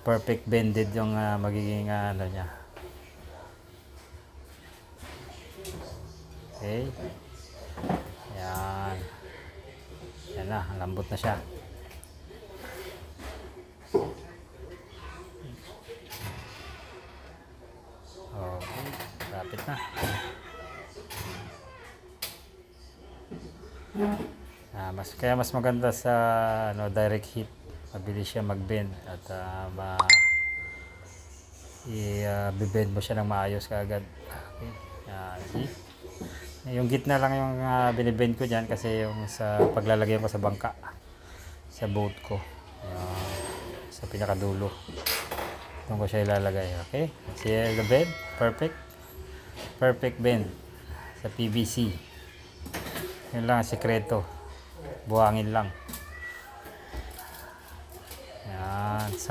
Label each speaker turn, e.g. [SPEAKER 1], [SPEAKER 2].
[SPEAKER 1] perfect bended yung magiging ano niya. Okay. Yan. Yan na, lambot na siya. Okay, lapit na. Kaya mas maganda sa direct heat. Mabilis siya mag-bend at i-bend mo siya ng maayos kaagad. Okay. See? Yung gitna lang yung binibend ko dyan kasi yung sa paglalagay ko sa bangka sa boat ko. Sa pinakadulo. Doon ko siya ilalagay. Okay? See the bend? Perfect. Perfect bend sa PVC. Yun lang ang sikreto. Buhangin lang.